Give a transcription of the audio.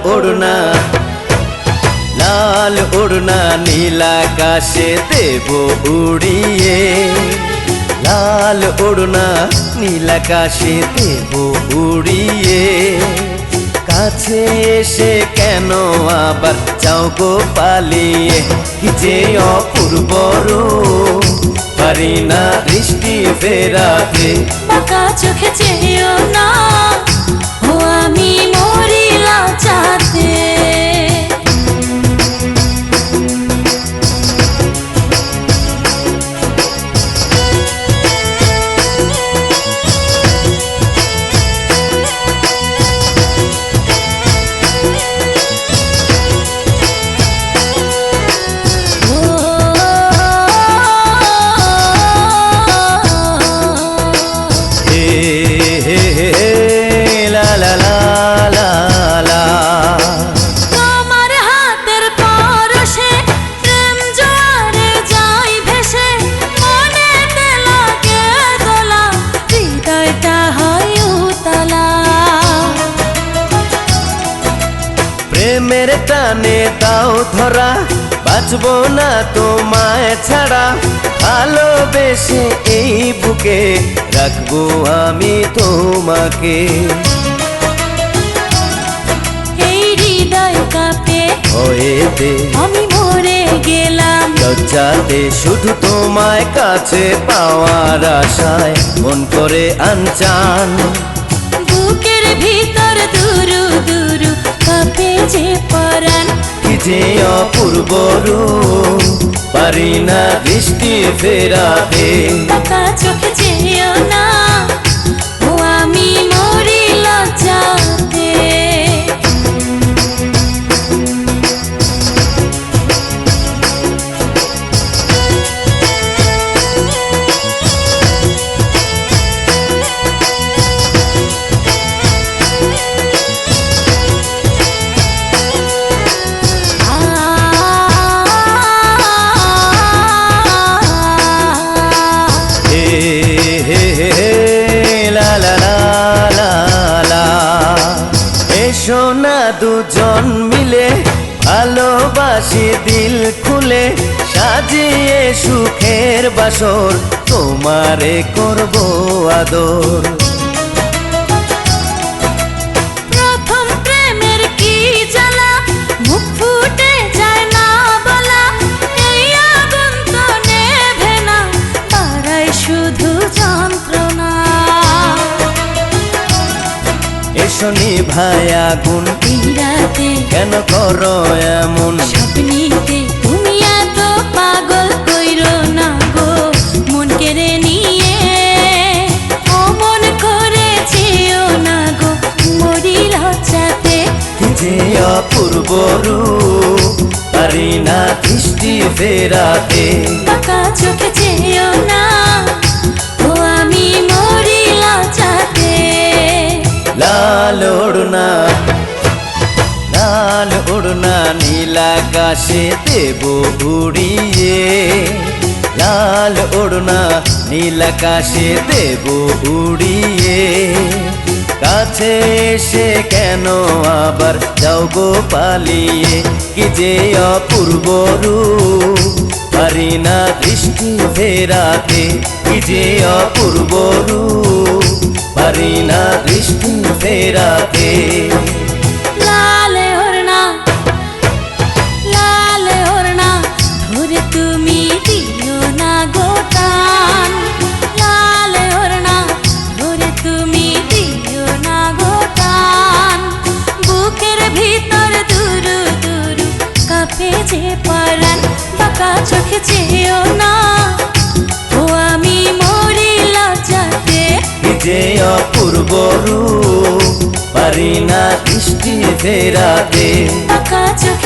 ওড়না লাল ওড়না নীল আকাশে দেব উড়িয়ে লাল ওড়না নীল আকাশে দেব উড়িয়ে কাছে এসে কেন আবার যাও গো পালিয়ে কি যে অপূর্ব রূপ পারি না দৃষ্টি ফেরাতে বাঁকা চোখে চেয়েও না ও আমি মরি লজ্জাতে তোমার হাতের পরশে প্রেম জোয়ারে যাই ভেসে মনেতে লাগে দোলা হৃদয়টা হয় উতলা প্রেমের টানে দাও ধরা বাঁচবো না তোমায় ছাড়া ভালোবেসে এই বুকে রাখবো আমি তোমাকে এই হৃদয় কাঁপে হয়েতে আমি মরে গেলাম লজ্জাতে শুধু তোমায় কাছে পাওয়ার আশায় মন করে আনচান বুকের ভিতর দুরু দুরু কাঁপে যে পরাণ কি যে অপূর্ব রূপ পারি না দৃষ্টি ফেরাতে বাঁকা চোখে চেয়েও না ও আমি মরি লজ্জাতে এসো না দুজন মিলে ভালোবাসি দিল খুলে সাজিয়ে সুখের বাসর তোমারে করব আদর প্রথম প্রেমের কি জ্বালা মুখ ফুটে যায় না বলা এই আগুন তো নেভে না তারাই শুধু যন্ত্রণা এসো নিভায় আগুন রাতে কেন করো এমন স্বপ্নিতে তুমি এত পাগল কইরো না গো মন কেড়ে নিয়ে অমন করেছিও না গো মরি লজ্জাতে কি যে অপূর্ব রূপ পারি না দৃষ্টি ফেরাতে বাঁকা চোখে চেয়েও না ও আমি মরি লজ্জাতে লাল ওড়না নীল আকাশে দেব উড়িয়ে লাল ওড়না নীল আকাশে দেব উড়িয়ে কাছে এসে কেন আবার যাও গো পালিয়ে কি যে অপূর্ব রূপ পারি না দৃষ্টি ফেরাতে কি যে অপূর্ব রূপ পারি না দৃষ্টি ফেরাতে লালে ওড়না ধরে তুমি দিও না গোটান লালে ওড়না ধরে তুমি দিও না গোটান বুকের ভিতর দুরু দুরু কাঁপে যে পরাণ বাঁকা চোখে চেয়েও না ও আমি মরি লজ্জাতে কি যে অপূর্ব রূপ পারি না দৃষ্টি ফেরাতে বাঁকা চোখে